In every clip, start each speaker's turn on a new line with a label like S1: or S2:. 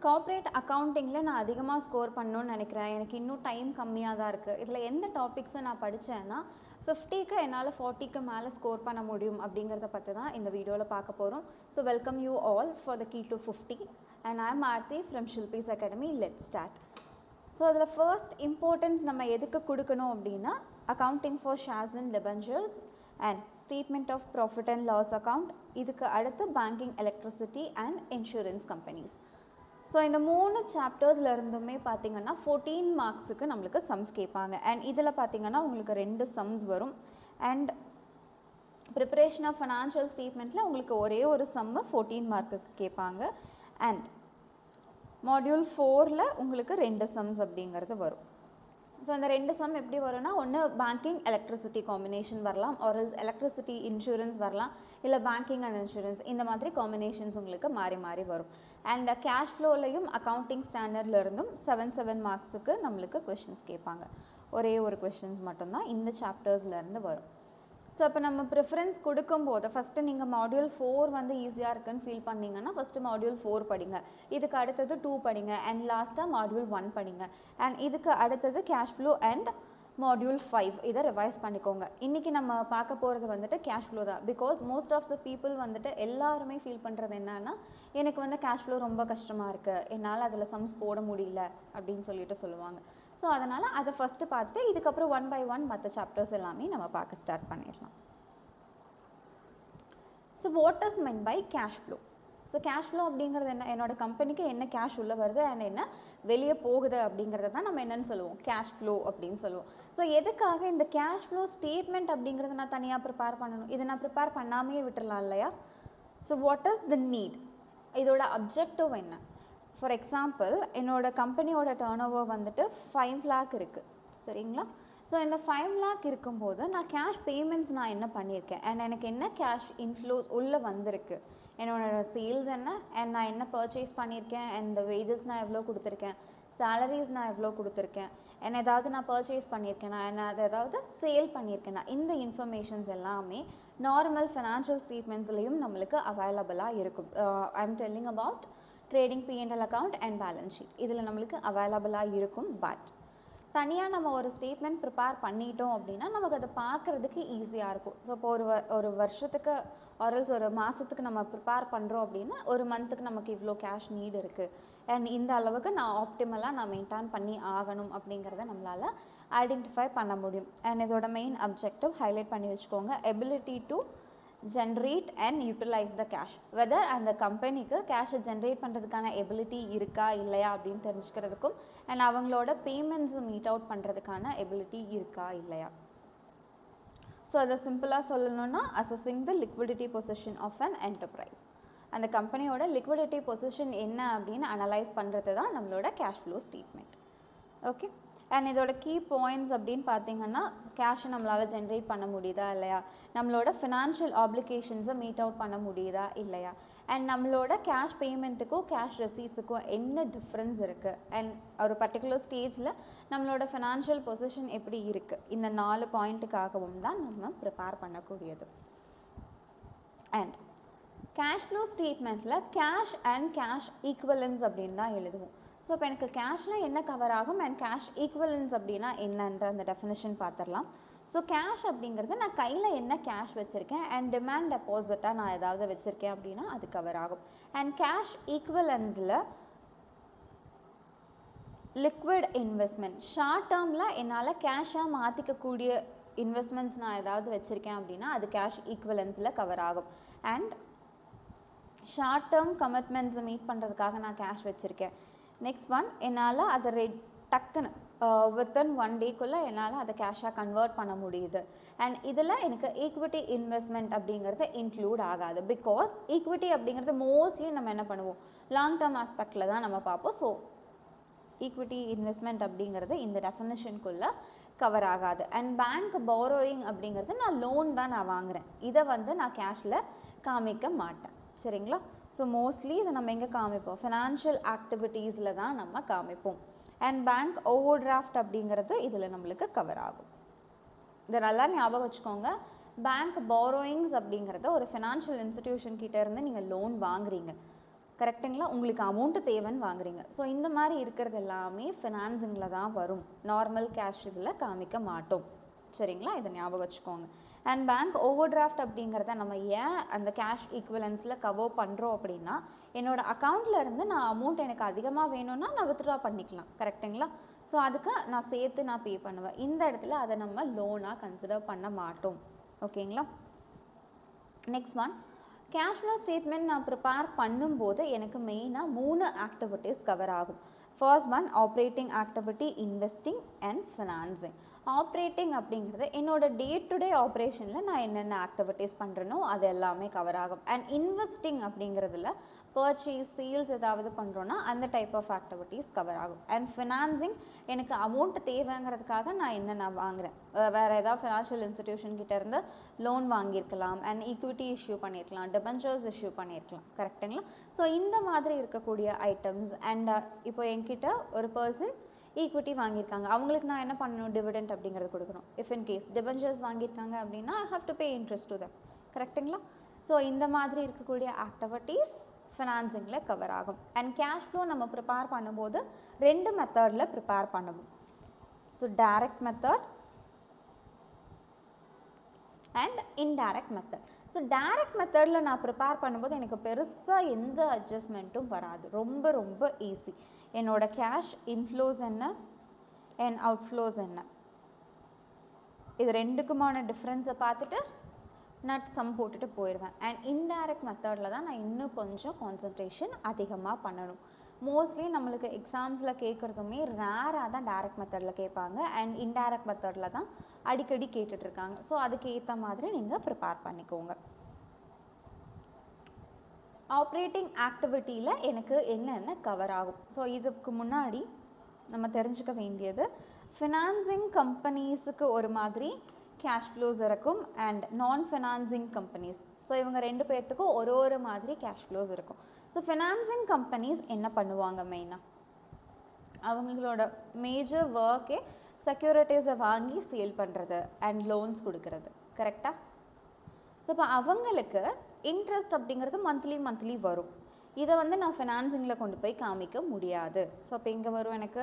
S1: Corporate அக்கவுண்டிங்கில் நான் அதிகமாக score பண்ணணும்னு நினைக்கிறேன். எனக்கு இன்னும் டைம் கம்மியாக தான் இருக்குது. இதில் எந்த டாபிக்ஸை நான் படித்தேன்னா 50க்கு என்னால் 40க்கு மேலே ஸ்கோர் பண்ண முடியும் அப்படிங்கிறத பற்றி தான் இந்த வீடியோவில் பார்க்க போகிறோம். So welcome you all for the key to 50 and I am Aarthi from Shilpi's academy. Let start. So அதில் ஃபர்ஸ்ட் இம்பார்ட்டன்ஸ் நம்ம எதுக்கு கொடுக்கணும் அப்படின்னா accounting for shares and debentures and statement of profit and loss account. இதுக்கு அடுத்து banking, electricity and insurance companies. So இந்த 3 சாப்டர்ஸில் இருந்துமே பார்த்தீங்கன்னா 14 மார்க்ஸுக்கு நம்மளுக்கு சம்ஸ் கேட்பாங்க. அண்ட் இதில் பார்த்தீங்கன்னா உங்களுக்கு 2 சம்ஸ் வரும். அண்ட் ப்ரிப்பரேஷன் ஆஃப் ஃபினான்ஷியல் ஸ்டேட்மெண்ட்டில் உங்களுக்கு ஒரே ஒரு சம்மு 14 மார்க்குக்கு கேட்பாங்க. அண்ட் மாடியூல் 4ல் உங்களுக்கு 2 சம்ஸ் அப்படிங்கிறது வரும். ஸோ இந்த 2 சம் எப்படி வரும்னா, ஒன்று பேங்கிங் எலக்ட்ரிசிட்டி காம்பினேஷன் வரலாம், ஒரு எலக்ட்ரிசிட்டி இன்சூரன்ஸ் வரலாம், இல்லை பேங்கிங் அண்ட் இன்சூரன்ஸ், இந்த மாதிரி காம்பினேஷன்ஸ் உங்களுக்கு மாறி மாறி வரும். அண்ட் கேஷ் ஃப்ளோலையும் அக்கௌண்டிங் ஸ்டாண்டர்ட்லேருந்தும் 7 மார்க்ஸுக்கு நம்மளுக்கு கொஷின்ஸ் கேட்பாங்க. ஒரே ஒரு கொஷின்ஸ் மட்டும்தான் இந்த சாப்டர்ஸ்லேருந்து வரும். ஸோ இப்போ நம்ம ப்ரிஃபரன்ஸ் கொடுக்கும்போது ஃபஸ்ட்டு நீங்கள் மாடியூல் 4 வந்து ஈஸியாக இருக்குன்னு ஃபீல் பண்ணிங்கன்னா ஃபஸ்ட்டு மாடியூல் 4 படிங்க, இதுக்கு அடுத்தது 2 படிங்க, அண்ட் லாஸ்ட்டாக மாடியூல் 1 படிங்க, அண்ட் இதுக்கு அடுத்தது கேஷ் ஃப்ளோ அண்ட் மாடியூல் 5 இதை ரிவைஸ் பண்ணிக்கோங்க. இன்றைக்கி நம்ம பார்க்க போகிறது வந்துட்டு கேஷ் ஃப்ளோ தான். Because most of the people வந்துட்டு எல்லாருமே ஃபீல் பண்ணுறது என்னன்னா, எனக்கு வந்து கேஷ் ஃப்ளோ ரொம்ப கஷ்டமாக இருக்குது, என்னால் அதில் சம்ஸ் போட முடியல அப்படின்னு சொல்லிட்டு சொல்லுவாங்க. ஸோ அதனால் அதை ஃபஸ்ட்டு பார்த்துட்டு இதுக்கப்புறம் 1 by 1 மற்ற சாப்டர்ஸ் எல்லாமே நம்ம பார்க்க ஸ்டார்ட் பண்ணிடலாம். So what is mean by cash flow? So cash flow அப்படிங்கிறது என்ன? என்னோட கம்பெனிக்கு என்ன கேஷ் உள்ளே வருது அண்ட் என்ன வெளியே போகுது அப்படிங்கிறத தான் நம்ம என்னென்னு சொல்லுவோம், கேஷ் ஃப்ளோ அப்படின்னு சொல்லுவோம். ஸோ எதுக்காக இந்த கேஷ் ஃப்ளோ ஸ்டேட்மெண்ட் அப்படிங்கிறத நான் தனியாக ப்ரிப்பேர் பண்ணணும்? இதை நான் ப்ரிப்பேர் பண்ணாமே விட்டுறலாம் இல்லையா? So what is the need? இதோட அப்ஜெக்டிவ் என்ன? ஃபார் எக்ஸாம்பிள், என்னோடய கம்பெனியோட டர்ன் ஓவர் வந்துட்டு 5 lakh இருக்குது, சரிங்களா? ஸோ இந்த 5 lakh இருக்கும்போது நான் கேஷ் பேமெண்ட்ஸ் நான் என்ன பண்ணியிருக்கேன் அண்ட் எனக்கு என்ன கேஷ் இன்ஃப்ளோஸ் உள்ளே வந்திருக்கு, என்னோடய சேல்ஸ் என்ன, அண்ட் நான் என்ன பர்ச்சேஸ் பண்ணியிருக்கேன், அண்ட் வேஜஸ் நான் எவ்வளோ கொடுத்துருக்கேன், சேலரிஸ் நான் எவ்வளோ கொடுத்துருக்கேன், என்ன ஏதாவது நான் பர்ச்சேஸ் பண்ணியிருக்கேன்னா, என்ன அது ஏதாவது சேல் பண்ணியிருக்கேன்னா, இந்த இன்ஃபர்மேஷன்ஸ் எல்லாமே நார்மல் ஃபினான்ஷியல் ஸ்டேட்மெண்ட்ஸ்லேயும் நம்மளுக்கு அவைலபிளாக இருக்கும். I am telling about trading P&L account and balance sheet. இதில் நம்மளுக்கு அவைலபிளாக இருக்கும். பட் தனியாக நம்ம ஒரு ஸ்டேட்மெண்ட் ப்ரிப்பேர் பண்ணிட்டோம் அப்படின்னா நமக்கு அதை பார்க்குறதுக்கு ஈஸியாக இருக்கும். ஸோ இப்போ ஒரு வருஷத்துக்கு ஆர்எல்ஸ் ஒரு மாதத்துக்கு நம்ம ப்ரிப்பேர் பண்ணுறோம் அப்படின்னா ஒரு மந்த்துக்கு நமக்கு இவ்வளோ கேஷ் நீட் இருக்குது அண்ட் இந்த அளவுக்கு நான் ஆப்டிமலாக நான் மெயின்டைன் பண்ணி ஆகணும் அப்படிங்கிறத நம்மளால் ஐடென்டிஃபை பண்ண முடியும். அண்ட் இதோட மெயின் அப்ஜெக்டிவ் ஹைலைட் பண்ணி வச்சுக்கோங்க, ability to generate and utilize the cash. Whether அந்த கம்பெனிக்கு கேஷை ஜென்ரேட் பண்ணுறதுக்கான எபிலிட்டி இருக்கா இல்லையா அப்படின்னு தெரிஞ்சுக்கிறதுக்கும் அண்ட் அவங்களோட பேமெண்ட்ஸை மீட் அவுட் பண்ணுறதுக்கான எபிலிட்டி இருக்கா இல்லையா. ஸோ அதை சிம்பிளாக சொல்லணும்னா assessing the liquidity position of an enterprise. அந்த கம்பெனியோட லிக்விடிட்டி பொசிஷன் என்ன அப்படின்னு அனலைஸ் பண்ணுறது தான் நம்மளோட cash flow statement. Okay, and இதோட கீ பாயிண்ட்ஸ் அப்படின்னு பார்த்தீங்கன்னா, கேஷை நம்மளால் ஜென்ரேட் பண்ண முடியுதா இல்லையா, நம்மளோட ஃபினான்ஷியல் ஆப்ளிகேஷன்ஸை மீட் அவுட் பண்ண முடியுதா இல்லையா, அண்ட் நம்மளோட கேஷ் பேமெண்ட்டுக்கும் கேஷ் ரெசீட்ஸுக்கும் என்ன டிஃப்ரென்ஸ் இருக்குது, அண்ட் ஒரு பர்டிகுலர் ஸ்டேஜில் நம்மளோட ஃபினான்ஷியல் பொசிஷன் எப்படி இருக்குது, இந்த 4 பாயிண்ட்டுக்காகவும் தான் நம்ம ப்ரிப்பேர் பண்ணக்கூடியது. அண்ட் கேஷ் ஃப்ளோ ஸ்டேட்மெண்ட்டில் கேஷ் அண்ட் கேஷ் ஈக்குவலன்ஸ் அப்படின்னு தான் எழுதுவோம். ஸோ இப்போ எனக்கு கேஷ்னால் என்ன கவர் ஆகும் அண்ட் கேஷ் ஈக்குவலன்ஸ் அப்படின்னா என்னன்ற அந்த டெஃபினேஷன் பார்த்துடலாம். ஸோ கேஷ் அப்படிங்கிறது நான் கையில் என்ன கேஷ் வச்சுருக்கேன் அண்ட் டிமாண்ட் டெபாசிட்டாக நான் ஏதாவது வச்சுருக்கேன் அப்படின்னா அது கவர் ஆகும். அண்ட் கேஷ் ஈக்குவலன்ஸில் லிக்விட் இன்வெஸ்ட்மெண்ட், ஷார்ட் டேர்மில் என்னால் கேஷாக மாற்றிக்கக்கூடிய இன்வெஸ்ட்மெண்ட்ஸ் நான் ஏதாவது வச்சுருக்கேன் அப்படின்னா அது கேஷ் ஈக்குவலன்ஸில் கவர் ஆகும். அண்ட் ஷார்ட் டேர்ம் கமிட்மெண்ட்ஸை மீட் பண்ணுறதுக்காக நான் கேஷ் வச்சுருக்கேன். நெக்ஸ்ட் ஒன், என்னால் அதை டக்குன்னு வித்தின் 1 டேக்குள்ளே என்னால் அதை கேஷாக கன்வெர்ட் பண்ண முடியுது. அண்ட் இதில் எனக்கு ஈக்விட்டி இன்வெஸ்ட்மெண்ட் அப்படிங்கிறது இன்க்ளூட் ஆகாது. பிகாஸ் ஈக்விட்டி அப்படிங்கிறது மோஸ்ட்லி நம்ம என்ன பண்ணுவோம், லாங் டேர்ம் ஆஸ்பெக்டில் தான் நம்ம பார்ப்போம். ஸோ ஈக்விட்டி இன்வெஸ்ட்மெண்ட் அப்படிங்கிறது இந்த டெஃபினேஷனுக்குள்ளே கவர் ஆகாது. அண்ட் பேங்க் பாரோயிங் அப்படிங்கிறது நான் லோன் தான் நான் வாங்குகிறேன், இதை வந்து நான் கேஷில் காமிக்க மாட்டேன், சரிங்களா? ஸோ மோஸ்ட்லி இதை நம்ம எங்கே காமிப்போம், ஃபினான்ஷியல் ஆக்டிவிட்டீஸில் தான் நம்ம காமிப்போம். அண்ட் பேங்க் ஓவர் டிராஃப்ட் அப்படிங்கிறது இதில் நம்மளுக்கு கவர் ஆகும். இதை நல்லா ஞாபகம் வச்சுக்கோங்க. பேங்க் பாரோயிங்ஸ் அப்படிங்கிறத ஒரு ஃபினான்ஷியல் இன்ஸ்டிடியூஷன் கிட்டே இருந்து நீங்கள் லோன் வாங்குறீங்க. கரெக்டுங்களா? உங்களுக்கு அமௌண்ட்டு தேவைன்னு வாங்குறீங்க. ஸோ இந்த மாதிரி இருக்கிறது எல்லாமே ஃபினான்சிங்கில் தான் வரும். நார்மல் கேஷ் இதில் காமிக்க மாட்டோம். சரிங்களா? இதை ஞாபகம் வச்சுக்கோங்க. அண்ட் பேங்க் ஓவர் டிராஃப்ட் அப்படிங்கிறத நம்ம ஏன் அந்த கேஷ் ஈக்குவலன்ஸில் கவர் பண்ணுறோம் அப்படின்னா, என்னோட அக்கௌண்ட்டில் இருந்து நான் அமௌண்ட் எனக்கு அதிகமாக வேணும்னா நான் வித்ட்ரா பண்ணிக்கலாம். கரெக்டுங்களா? ஸோ அதுக்கு நான் சேர்த்து நான் பே பண்ணுவேன். இந்த இடத்துல அதை நம்ம லோனாக கன்சிடர் பண்ண மாட்டோம். ஓகேங்களா? Next one, cash flow statement நான் ப்ரிப்பேர் பண்ணும்போது எனக்கு மெயினாக 3 ஆக்டிவிட்டீஸ் கவர் ஆகும். First one operating activity, investing and financing. Operating அப்படிங்கிறது என்னோட டே டு டே ஆப்ரேஷனில் நான் என்னென்ன ஆக்டிவிட்டீஸ் பண்ணுறேனோ அது எல்லாமே கவர் ஆகும். அண்ட் இன்வெஸ்டிங் அப்படிங்கிறதுல பர்ச்சேஸ், சேல்ஸ் ஏதாவது பண்ணுறோன்னா அந்த டைப் ஆஃப் ஆக்டிவிட்டீஸ் கவர் ஆகும். அண்ட் ஃபினான்சிங் எனக்கு அமௌண்ட் தேவைங்கிறதுக்காக நான் என்னென்ன வாங்குகிறேன், வேறு ஏதாவது ஃபினான்ஷியல் இன்ஸ்டிடியூஷன் கிட்டேருந்து லோன் வாங்கியிருக்கலாம், அண்ட் ஈக்விட்டி இஷ்யூ பண்ணியிருக்கலாம், டிபென்ச்சர்ஸ் இஷ்யூ பண்ணியிருக்கலாம். கரெக்டுங்களா? ஸோ இந்த மாதிரி இருக்கக்கூடிய ஐட்டம்ஸ். அண்ட் இப்போ என்கிட்ட ஒரு பர்சன் ஈக்விட்டி வாங்கியிருக்காங்க, அவங்களுக்கு நான் என்ன பண்ணணும், டிவிடெண்ட் அப்படிங்கிறது கொடுக்கணும். இஃப் இன் கேஸ் டிபென்ச்சர்ஸ் வாங்கியிருக்காங்க அப்படின்னா I have to pay interest to them. கரெக்டுங்களா? ஸோ இந்த மாதிரி இருக்கக்கூடிய ஆக்டிவிட்டீஸ் ஃபினான்சிங்கில் கவர் ஆகும். அண்ட் கேஷ் ஃப்ளோ நம்ம ப்ரிப்பேர் பண்ணும்போது 2 மெத்தடில் ப்ரிப்பேர் பண்ணுவோம். So direct method and indirect method. So direct மெத்தடில் நான் ப்ரிப்பேர் பண்ணும்போது எனக்கு பெருசாக எந்த அட்ஜஸ்ட்மெண்ட்டும் வராது. ரொம்ப ரொம்ப ஈஸி. என்னோட கேஷ் இன்ஃப்ளோஸ் என்ன அண்ட் அவுட்ஃப்ளோஸ் என்ன, இது ரெண்டுக்குமான டிஃப்ரென்ஸை பார்த்துட்டு நான் சம் போட்டுட்டு போயிடுவேன். அண்ட் இன்டைரக்ட் மெத்தடில் தான் நான் இன்னும் கொஞ்சம் கான்சன்ட்ரேஷன் அதிகமாக பண்ணணும். மோஸ்ட்லி நம்மளுக்கு எக்ஸாம்ஸில் கேட்குறதுமே ரேராக தான் டைரக்ட் மெத்தடில் கேட்பாங்க, அண்ட் இன்டைரக்ட் மெத்தடில் தான் அடிக்கடி கேட்டுட்ருக்காங்க. ஸோ அதுக்கு ஏற்ற மாதிரி நீங்கள் ப்ரிப்பேர் பண்ணிக்கோங்க. ஆப்ரேட்டிங் ஆக்டிவிட்டியில் எனக்கு என்னென்ன கவர் ஆகும். ஸோ இதுக்கு முன்னாடி நம்ம தெரிஞ்சுக்க வேண்டியது, ஃபினான்சிங் கம்பெனிஸுக்கு ஒரு மாதிரி கேஷ் ஃப்ளோஸ் இருக்கும் அண்ட் நான் ஃபினான்சிங் கம்பெனிஸ். ஸோ இவங்க 2 பேர்த்துக்கும் ஒரு மாதிரி கேஷ் ஃப்ளோஸ் இருக்கும். ஸோ ஃபினான்சிங் கம்பெனிஸ் என்ன பண்ணுவாங்க, மெயினாக அவங்களோட மேஜர் ஒர்க்கே செக்யூரிட்டிஸை வாங்கி சேல் பண்ணுறது அண்ட் லோன்ஸ் கொடுக்கறது. கரெக்டாக? ஸோ இப்போ அவங்களுக்கு இன்ட்ரெஸ்ட் அப்படிங்கிறது மந்த்லி வரும். இதை நான் ஃபினான்சிங்கில் கொண்டு போய் காமிக்க முடியாது. ஸோ இப்போ இங்கே வரும், எனக்கு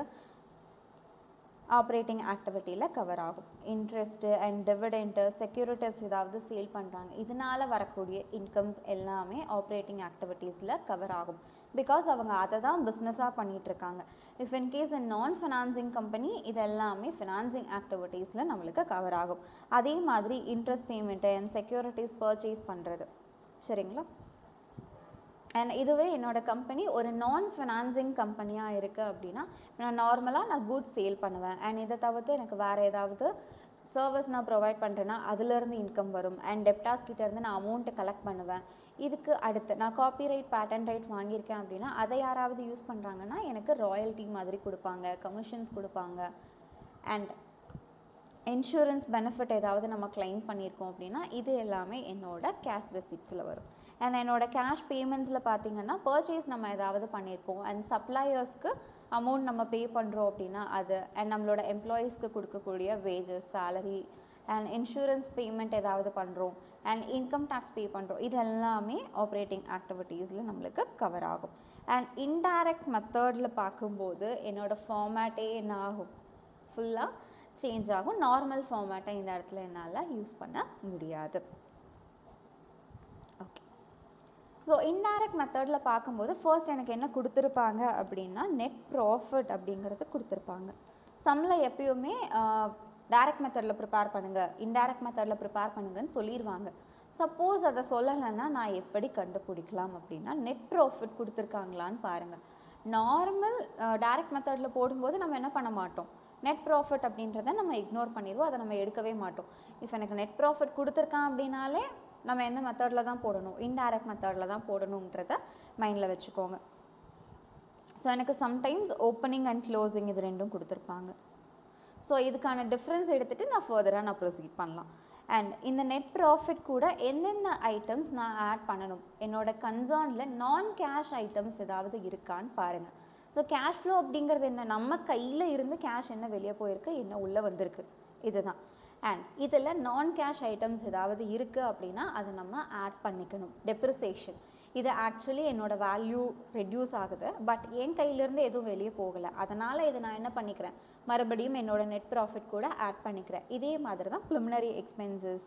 S1: ஆப்ரேட்டிங் ஆக்டிவிட்டியில் கவர் ஆகும். இன்ட்ரெஸ்ட்டு அண்ட் டிவிடெண்ட்டு, செக்யூரிட்டிஸ் ஏதாவது சேல் பண்ணுறாங்க, இதனால் வரக்கூடிய இன்கம்ஸ் எல்லாமே ஆப்ரேட்டிங் ஆக்டிவிட்டீஸில் கவர் ஆகும். பிகாஸ் அவங்க அதை தான் பிஸ்னஸாக பண்ணிகிட்ருக்காங்க. இஃப் இன் கேஸ் நான் ஃபினான்சிங் கம்பெனி, இது எல்லாமே ஃபினான்சிங் ஆக்டிவிட்டீஸில் நம்மளுக்கு கவர் ஆகும். அதே மாதிரி interest payment and securities purchase பண்ணுறது. சரிங்களா? அண்ட் இதுவே என்னோட கம்பெனி ஒரு நான் ஃபினான்சிங் கம்பெனியாக இருக்குது அப்படின்னா, நான் நார்மலாக குட்ஸ் சேல் பண்ணுவேன். அண்ட் இதை தவிர்த்து எனக்கு வேறு ஏதாவது சர்வீஸ் நான் ப்ரொவைட் பண்ணுறேன்னா அதுலேருந்து இன்கம் வரும். அண்ட் டெப்டாஸ் கிட்டேருந்து நான் அமௌண்ட்டு கலெக்ட் பண்ணுவேன். இதுக்கு அடுத்து நான் காப்பிரைட், பேட்டன் ரைட் வாங்கியிருக்கேன் அப்படின்னா அதை யாராவது யூஸ் பண்ணுறாங்கன்னா எனக்கு ராயல்ட்டி மாதிரி கொடுப்பாங்க, கமிஷன்ஸ் கொடுப்பாங்க. அண்ட் இன்சூரன்ஸ் பெனிஃபிட் ஏதாவது நம்ம கிளைம் பண்ணியிருக்கோம் அப்படின்னா இது எல்லாமே என்னோட கேஷ் ரெசிப்ட்ஸில் வரும். அண்ட் என்னோட கேஷ் பேமெண்ட்ஸில் பார்த்தீங்கன்னா பர்ச்சேஸ் நம்ம ஏதாவது பண்ணியிருக்கோம் அண்ட் சப்ளையர்ஸ்க்கு அமௌண்ட் நம்ம பே பண்ணுறோம் அப்படின்னா அது, அண்ட் நம்மளோட எம்ப்ளாயீஸ்க்கு கொடுக்கக்கூடிய wages, salary and insurance payment ஏதாவது பண்ணுறோம் அண்ட் இன்கம் டேக்ஸ் பே பண்ணுறோம், இது எல்லாமே ஆப்ரேட்டிங் ஆக்டிவிட்டீஸில் நம்மளுக்கு கவர் ஆகும். அண்ட் இன்டைரக்ட் மெத்தடில் பார்க்கும்போது என்னோடய ஃபார்மேட்டே என்ன ஆகும், ஃபுல்லாக சேஞ்ச் ஆகும். நார்மல் ஃபார்மேட்டை இந்த இடத்துல என்னால் யூஸ் பண்ண முடியாது. ஓகே. ஸோ இன்டைரக்ட் மெத்தடில் பார்க்கும்போது ஃபர்ஸ்ட் எனக்கு என்ன கொடுத்துருப்பாங்க அப்படின்னா நெட் ப்ராஃபிட் அப்படிங்கிறது கொடுத்துருப்பாங்க. சம்மில் எப்பயுமே டைரக்ட் மெத்தடில் ப்ரிப்பேர் பண்ணுங்கள், இன்டைரக்ட் மெத்தடில் ப்ரிப்பேர் பண்ணுங்கன்னு சொல்லிடுவாங்க. சப்போஸ் அதை சொல்லலைன்னா நான் எப்படி கண்டுபிடிக்கலாம் அப்படின்னா, நெட் ப்ராஃபிட் கொடுத்துருக்காங்களான்னு பாருங்கள். நார்மல் டைரக்ட் மெத்தடில் போடும்போது நம்ம என்ன பண்ண மாட்டோம், நெட் ப்ராஃபிட் அப்படின்றத நம்ம இக்னோர் பண்ணிடுவோம், அதை நம்ம எடுக்கவே மாட்டோம். இஃப் எனக்கு நெட் ப்ராஃபிட் கொடுத்துருக்கான் அப்படின்னாலே நம்ம எந்த மெத்தடில் தான் போடணும், இன்டைரக்ட் மெத்தடில் தான் போடணுன்றத மைண்டில் வச்சுக்கோங்க. ஸோ எனக்கு சம்டைம்ஸ் ஓப்பனிங் அண்ட் க்ளோசிங் இது ரெண்டும் கொடுத்துருப்பாங்க. ஸோ இதுக்கான டிஃப்ரென்ஸ் எடுத்துகிட்டு நான் ஃபர்தராக நான் ப்ரொசீட் பண்ணலாம். அண்ட் இந்த நெட் ப்ராஃபிட் கூட என்னென்ன ஐட்டம்ஸ் நான் ஆட் பண்ணணும், என்னோட கன்சர்னில் நான் கேஷ் ஐட்டம்ஸ் ஏதாவது இருக்கான்னு பாருங்கள். ஸோ கேஷ் ஃப்ளோ அப்படிங்கிறது என்ன, நம்ம கையில் இருந்து கேஷ் என்ன வெளியே போயிருக்கு, என்ன உள்ளே வந்திருக்கு, இதுதான். அண்ட் இதில் நான் கேஷ் ஐட்டம்ஸ் ஏதாவது இருக்குது அப்படின்னா அதை நம்ம ஆட் பண்ணிக்கணும். டெப்ரிசியேஷன், இது ஆக்சுவலி என்னோட வேல்யூ ரெடியூஸ் ஆகுது, பட் என் கையிலேருந்து எதுவும் வெளியே போகலை, அதனால் இதை நான் என்ன பண்ணிக்கிறேன், மறுபடியும் என்னோட நெட் ப்ராஃபிட் கூட ஆட் பண்ணிக்கிறேன். இதே மாதிரி தான் ப்ரிலிமினரி எக்ஸ்பென்சஸ்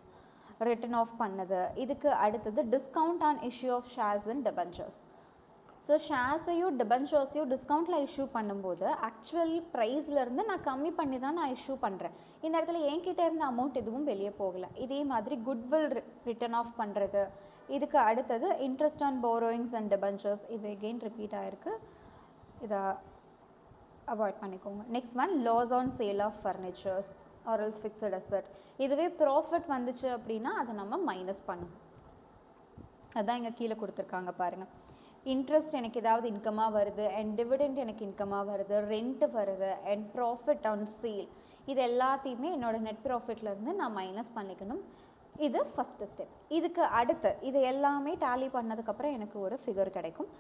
S1: ரிட்டன் ஆஃப் பண்ணது. இதுக்கு அடுத்தது discount on issue of shares and debentures. So ஷேர்ஸையும் டிபென்ச்சர்ஸையும் டிஸ்கவுண்ட்டில் இஷ்யூ பண்ணும்போது ஆக்சுவல் ப்ரைஸ்லேருந்து நான் கம்மி பண்ணி தான் நான் இஷ்யூ பண்ணுறேன். இந்த இடத்துல என்கிட்ட இருந்த அமௌண்ட் எதுவும் வெளியே போகலை. இதே மாதிரி குட்வில் ரிட்டன் ஆஃப் பண்ணுறது. இதுக்கு அடுத்தது interest on borrowings and debentures. இது எகெயின் ரிப்பீட் ஆகிருக்கு, இதை அவாய்ட் பண்ணிக்கோங்க. Next one loss on sale of furnitures or else fixed asset. இதுவே ப்ராஃபிட் வந்துச்சு அப்படின்னா அதை நம்ம மைனஸ் பண்ணணும். அதுதான் இங்கே கீழே கொடுத்துருக்காங்க பாருங்கள். இன்ட்ரெஸ்ட் எனக்கு ஏதாவது இன்கமாக வருது, அண்ட் டிவிடெண்ட் எனக்கு இன்கமாக வருது, ரெண்ட் வருது, அண்ட் ப்ராஃபிட் ஆன் சேல், இது எல்லாத்தையுமே என்னோடய நெட் ப்ராஃபிட்லேருந்து நான் மைனஸ் பண்ணிக்கணும். இது ஃபஸ்ட்டு ஸ்டெப். இதுக்கு அடுத்து இது எல்லாமே டேலி பண்ணதுக்கப்புறம் எனக்கு ஒரு ஃபிகர் கிடைக்கும்.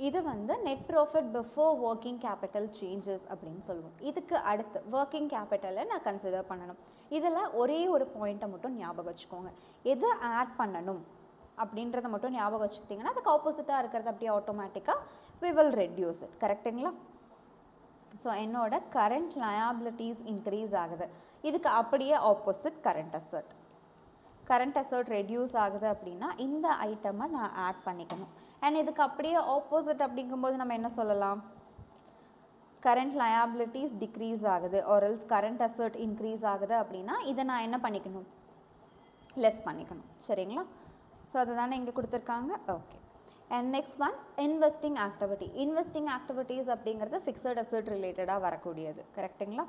S1: இது வந்து net profit before working capital changes அப்படின்னு சொல்லுவோம். இதுக்கு அடுத்து ஒர்க்கிங் கேபிட்டலை நான் கன்சிடர் பண்ணணும். இதில் ஒரே ஒரு பாயிண்ட்டை மட்டும் ஞாபகம் வச்சுக்கோங்க. எது ஆட் பண்ணணும் அப்படின்றத மட்டும் ஞாபகம் வச்சுக்கிட்டிங்கன்னா அதுக்கு ஆப்போசிட்டாக இருக்கிறது அப்படியே ஆட்டோமேட்டிக்காக we will reduce it. கரெக்டுங்களா? ஸோ என்னோட கரண்ட் லயபிலிட்டிஸ் இன்க்ரீஸ் ஆகுது. இதுக்கு அப்படியே opposite current asset. Current asset reduce ஆகுது அப்படின்னா இந்த ஐட்டமை நான் ஆட் பண்ணிக்கணும். அண்ட் இதுக்கு அப்படியே ஆப்போசிட் அப்படிங்கும்போது நம்ம என்ன சொல்லலாம், கரண்ட் லயபிலிட்டிஸ் டிக்ரீஸ் ஆகுது or else current asset increase ஆகுது அப்படின்னா இதை நான் என்ன பண்ணிக்கணும், லெஸ் பண்ணிக்கணும். சரிங்களா? ஸோ அதுதானே இங்கே கொடுத்துருக்காங்க. Okay. And next one investing activity. Investing activities அப்படிங்கிறது ஃபிக்ஸட் அசெட் ரிலேட்டடாக வரக்கூடியது. கரெக்டுங்களா?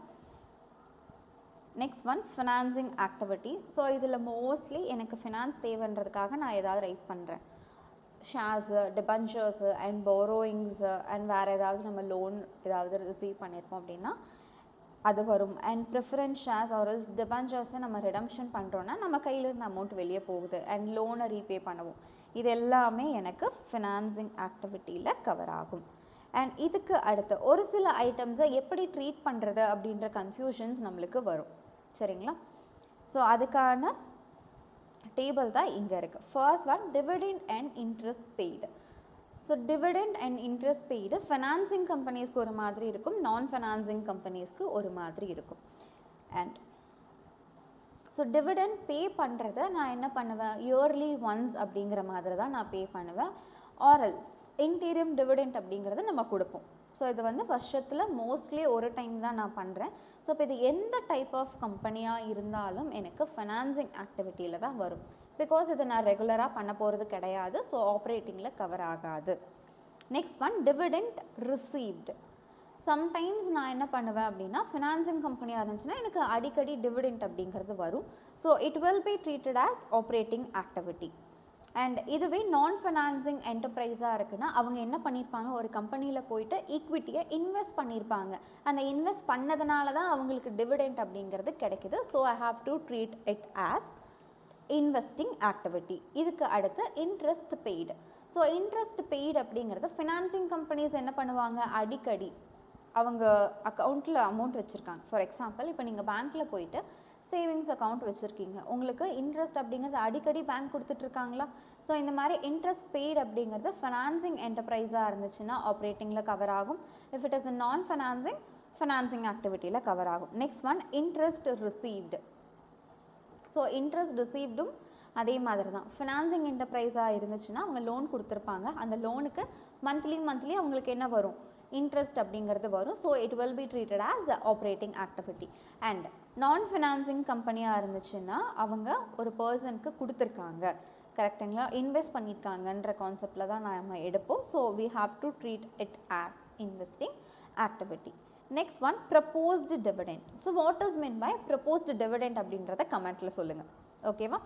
S1: Next one financing activity. So இதில் மோஸ்ட்லி எனக்கு ஃபினான்ஸ் தேவைன்றதுக்காக நான் ஏதாவது ரைஸ் பண்ணுறேன். ஷேர்ஸு, டிபென்ச்சர்ஸு அண்ட் போரோயிங்ஸு அண்ட் வேறு ஏதாவது நம்ம லோன் ஏதாவது ரிசீவ் பண்ணியிருப்போம் அப்படின்னா அது வரும். And preference shares or else டிபென்ச்சர்ஸை நம்ம ரிடம்ஷன் பண்ணுறோன்னா நம்ம கையில் இருந்த அமௌண்ட் வெளியே போகுது அண்ட் லோனை ரீபே பண்ணுவோம். இது எல்லாமே எனக்கு ஃபினான்சிங் ஆக்டிவிட்டியில் கவர் ஆகும். அண்ட் இதுக்கு அடுத்து ஒரு சில ஐட்டம்ஸை எப்படி ட்ரீட் பண்ணுறது அப்படின்ற கன்ஃபியூஷன்ஸ் நம்மளுக்கு வரும். சரிங்களா? ஸோ அதுக்கான டேபிள் தான் இங்கே இருக்குது. First one dividend and interest paid. So dividend and interest paid financing கம்பெனிஸ்க்கு ஒரு மாதிரி இருக்கும், நான் ஃபினான்சிங் கம்பெனிஸ்க்கு ஒரு மாதிரி இருக்கும். அண்ட் ஸோ டிவிடெண்ட் பே பண்ணுறத நான் என்ன பண்ணுவேன், இயர்லி ஒன்ஸ் அப்படிங்கிற மாதிரி தான் நான் பே பண்ணுவேன். ஆர்எல்ஸ் இன்டீரியம் டிவிடெண்ட் அப்படிங்கிறத நம்ம கொடுப்போம். ஸோ இது வந்து வருஷத்தில் மோஸ்ட்லி ஒரு டைம் தான் நான் பண்ணுறேன். ஸோ இப்போ இது எந்த டைப் ஆஃப் கம்பெனியாக இருந்தாலும் எனக்கு ஃபினான்சிங் ஆக்டிவிட்டியில் தான் வரும். பிகாஸ் இதை நான் ரெகுலராக பண்ண போகிறது கிடையாது. ஸோ ஆப்ரேட்டிங்கில் கவர் ஆகாது. Next one dividend received. Sometimes நான் என்ன பண்ணுவேன் அப்படின்னா ஃபினான்சிங் கம்பெனியாக இருந்துச்சுன்னா எனக்கு அடிக்கடி டிவிடெண்ட் அப்படிங்கிறது வரும். So it will be treated as operating activity. And இதுவே நான் ஃபினான்சிங் என்டர்பிரைஸாக இருக்குன்னா அவங்க என்ன பண்ணியிருப்பாங்க, ஒரு கம்பெனியில் போயிட்டு ஈக்விட்டியை இன்வெஸ்ட் பண்ணியிருப்பாங்க. அந்த இன்வெஸ்ட் பண்ணதுனால தான் அவங்களுக்கு டிவிடெண்ட் அப்படிங்கிறது கிடைக்குது. So I have to treat it as investing activity. இதுக்கு அடுத்து interest paid. So interest paid அப்படிங்கிறது ஃபினான்சிங் கம்பெனிஸ் என்ன பண்ணுவாங்க, அடிக்கடி அவங்க அக்கௌண்ட்டில் அமௌண்ட் வச்சுருக்காங்க. ஃபார் எக்ஸாம்பிள் இப்போ நீங்கள் பேங்க்கில் போயிட்டு சேவிங்ஸ் அக்கௌண்ட் வச்சுருக்கீங்க, உங்களுக்கு இன்ட்ரெஸ்ட் அப்படிங்கிறது அடிக்கடி பேங்க் கொடுத்துட்ருக்காங்களா? ஸோ இந்த மாதிரி இன்ட்ரெஸ்ட் பெய்டு அப்படிங்கிறது ஃபினான்சிங் என்டர்பிரைஸாக இருந்துச்சுன்னா ஆப்ரேட்டிங்கில் கவர் ஆகும். If it is a non financing ஆக்டிவிட்டியில் கவர் ஆகும். Next one interest received. So interest ரிசீவ்டும் அதே மாதிரி தான். ஃபினான்சிங் என்டர்பிரைஸாக இருந்துச்சுன்னா அவங்க லோன் கொடுத்துருப்பாங்க, அந்த லோனுக்கு மந்த்லி அவங்களுக்கு என்ன வரும், இன்ட்ரெஸ்ட் அப்படிங்கிறது வரும். So it will be treated as operating activity. And நான் ஃபினான்சிங் கம்பெனியாக இருந்துச்சுன்னா அவங்க ஒரு பர்சனுக்கு கொடுத்துருக்காங்க, கரெக்டுங்களா, இன்வெஸ்ட் பண்ணியிருக்காங்கன்ற கான்செப்டில் தான் நம்ம எடுப்போம். So we have to treat it as investing activity. Next one proposed dividend. So what is mean by proposed dividend அப்படின்றத கமெண்ட்டில் சொல்லுங்கள். ஓகேவா?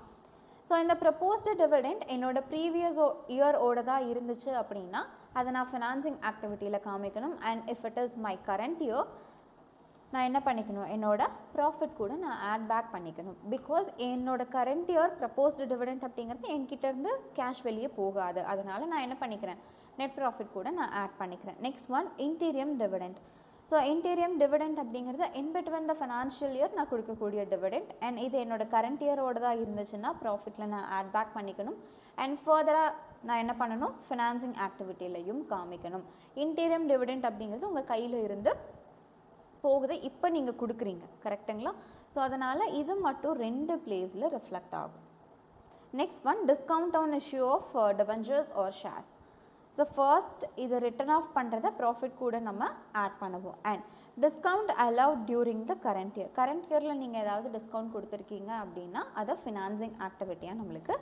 S1: ஸோ இந்த ப்ரப்போஸ்டு டிவிடெண்ட் என்னோட ப்ரீவியஸ் இயரோட தான் இருந்துச்சு அப்படின்னா அதை நான் ஃபினான்சிங் ஆக்டிவிட்டியில் காமிக்கணும். And if it is my current year நான் என்ன பண்ணிக்கணும், என்னோட ப்ராஃபிட் கூட நான் ஆட் பேக் பண்ணிக்கணும். பிகாஸ் என்னோட கரண்ட் இயர் ப்ரப்போஸ்டு டிவிடெண்ட் அப்படிங்கிறது என்கிட்டேருந்து கேஷ் வெளியே போகாது. அதனால் நான் என்ன பண்ணிக்கிறேன், நெட் ப்ராஃபிட் கூட நான் ஆட் பண்ணிக்கிறேன். Next one interim dividend. So interim dividend அப்படிங்கிறது in between the financial year நான் கொடுக்கக்கூடிய டிவிடெண்ட். அண்ட் இது என்னோட கரண்ட் இயரோட தான் இருந்துச்சுன்னா ப்ராஃபிட்டில் நான் ஆட் பேக் பண்ணிக்கணும். அண்ட் ஃபர்தராக நான் என்ன பண்ணணும், ஃபினான்சிங் ஆக்டிவிட்டிலையும் காமிக்கணும். இன்டீரியம் டிவிடெண்ட் அப்படிங்கிறது உங்கள் கையில் இருந்து போகுது, இப்போ நீங்கள் கொடுக்குறீங்க, கரெக்டுங்களா? ஸோ அதனால் இது மட்டும் 2 பிளேஸில் ரிஃப்ளெக்ட் ஆகும். Next one, discount on issue of debentures or shares. So first இது ரிட்டர்ன் ஆஃப் பண்ணுறத ப்ராஃபிட் கூட நம்ம ஆட் பண்ணுவோம். And discount allowed during the current year. Current இயரில் நீங்கள் ஏதாவது டிஸ்கவுண்ட் கொடுத்துருக்கீங்க அப்படின்னா அதை ஃபினான்சிங் ஆக்டிவிட்டியாக நம்மளுக்கு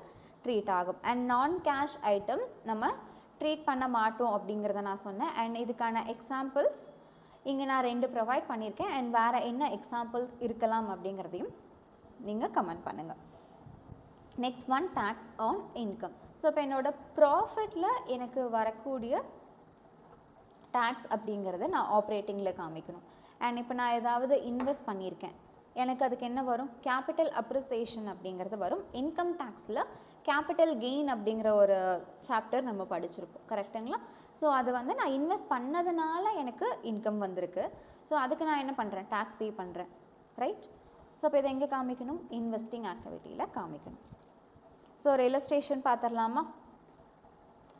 S1: ட்ரீட் ஆகும். அண்ட் நான் கேஷ் ஐட்டம்ஸ் நம்ம ட்ரீட் பண்ண மாட்டோம் அப்படிங்கிறத நான் சொன்னேன். அண்ட் இதுக்கான எக்ஸாம்பிள்ஸ் இங்கே நான் 2 ப்ரொவைட் பண்ணியிருக்கேன். அண்ட் வேறு என்ன எக்ஸாம்பிள்ஸ் இருக்கலாம் அப்படிங்கிறதையும் நீங்கள் கமெண்ட் பண்ணுங்கள். Next one, tax on income. So இப்போ என்னோடய ப்ராஃபிட்டில் எனக்கு வரக்கூடிய டேக்ஸ் அப்படிங்கிறத நான் ஆப்ரேட்டிங்கில் காமிக்கணும். அண்ட் இப்போ நான் ஏதாவது இன்வெஸ்ட் பண்ணியிருக்கேன், எனக்கு அதுக்கு என்ன வரும், கேபிட்டல் அப்ரிசியேஷன் அப்படிங்கிறது வரும். இன்கம் டேக்ஸில் கேபிட்டல் கெயின் அப்படிங்கிற ஒரு சாப்டர் நம்ம படிச்சிருப்போம், கரெக்டுங்களா? ஸோ அது வந்து நான் இன்வெஸ்ட் பண்ணதுனால எனக்கு இன்கம் வந்திருக்கு. ஸோ அதுக்கு நான் என்ன பண்ணுறேன், டேக்ஸ் பே பண்ணுறேன், ரைட்? ஸோ இப்போ இதை எங்கே காமிக்கணும், இன்வெஸ்டிங் ஆக்டிவிட்டியில் காமிக்கணும். ஸோ ஒரு இல்லஸ்ட்ரேஷன் பார்த்துடலாமா?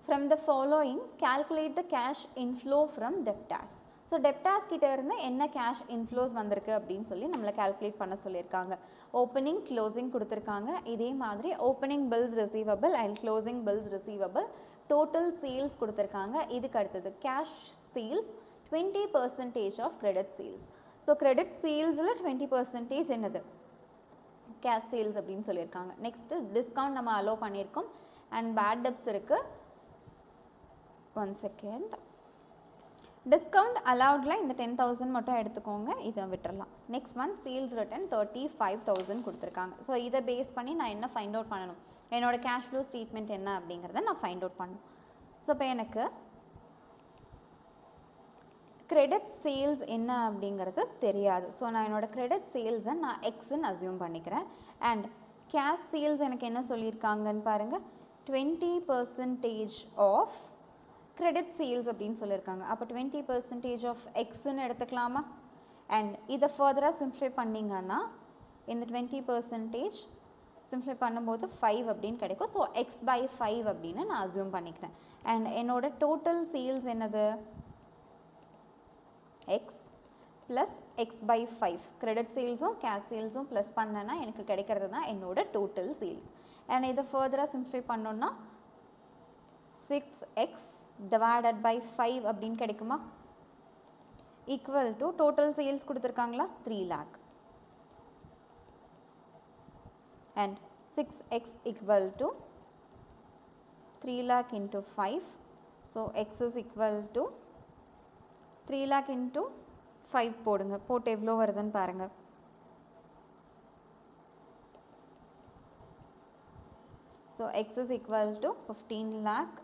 S1: From the following, calculate the cash inflow from debtors. So debtors கிட்ட இருந்து என்ன கேஷ் இன்ஃப்ளோஸ் வந்திருக்கு அப்படின்னு சொல்லி நம்மளை கால்குலேட் பண்ண சொல்லியிருக்காங்க. ஓப்பனிங் க்ளோசிங் கொடுத்துருக்காங்க. இதே மாதிரி opening bills receivable and closing bills receivable, total sales கொடுத்துருக்காங்க. இதுக்கு அடுத்தது cash sales 20% of credit sales. So credit சேல்ஸில் 20% என்னது, கேஷ் சேல்ஸ் அப்படின்னு சொல்லியிருக்காங்க. நெக்ஸ்ட்டு டிஸ்கவுண்ட் நம்ம அலோவ் பண்ணியிருக்கோம். அண்ட் பேட் டெப்ஸ் இருக்குது. 1 செகண்ட். டிஸ்கவுண்ட் அலவுடில் இந்த 10,000 மட்டும் எடுத்துக்கோங்க, இதை விட்டுறலாம். நெக்ஸ்ட் ஒன், சேல்ஸ் ரிட்டர்ன் 35,000 கொடுத்துருக்காங்க. ஸோ இதை பேஸ் பண்ணி நான் என்ன ஃபைண்ட் அவுட் பண்ணணும், என்னோட கேஷ் ஃப்ளோ ஸ்டேட்மெண்ட் என்ன அப்படிங்கிறத நான் ஃபைண்ட் அவுட் பண்ணணும். ஸோ இப்போ எனக்கு கிரெடிட் சேல்ஸ் என்ன அப்படிங்கிறது தெரியாது. ஸோ நான் என்னோட கிரெடிட் சேல்ஸை நான் எக்ஸ்ன்னு அசியூம் பண்ணிக்கிறேன். அண்ட் கேஷ் சேல்ஸ் எனக்கு என்ன சொல்லியிருக்காங்கன்னு பாருங்கள், 20% ஆஃப் கிரெடிட் சேல்ஸ் அப்படின்னு சொல்லியிருக்காங்க. அப்போ 20% ஆஃப் எக்ஸ்ன்னு எடுத்துக்கலாமா? அண்ட் இதை ஃபர்தராக சிம்ப்ளிஃபை பண்ணிங்கன்னா இந்த 20% சிம்ப்ளிஃபை பண்ணும்போது 5 அப்படின்னு கிடைக்கும். ஸோ x/5 அப்படின்னு நான் அசியூம் பண்ணிக்கிறேன். அண்ட் என்னோட டோட்டல் சேல்ஸ் என்னது, x ப்ளஸ் x/5. கிரெடிட் சேல்ஸும் கேஷ் சேல்ஸும் ப்ளஸ் பண்ணேன்னா எனக்கு கிடைக்கிறது தான் என்னோட டோட்டல் சேல்ஸ். அண்ட் இதை ஃபர்தராக சிம்ப்ளிஃபை பண்ணோன்னா 6x divided by 5 அப்படின்னு கிடைக்குமா? ஈக்குவல் டு டோட்டல் சேல்ஸ் கொடுத்துருக்காங்களா, 3 lakh. And 6x equal to 3 lakh into 5. So x is equal to 3 lakh into 5 போடுங்க. போட்டு எவ்வளோ வருதுன்னு பாருங்கள். So x is equal to 15 lakh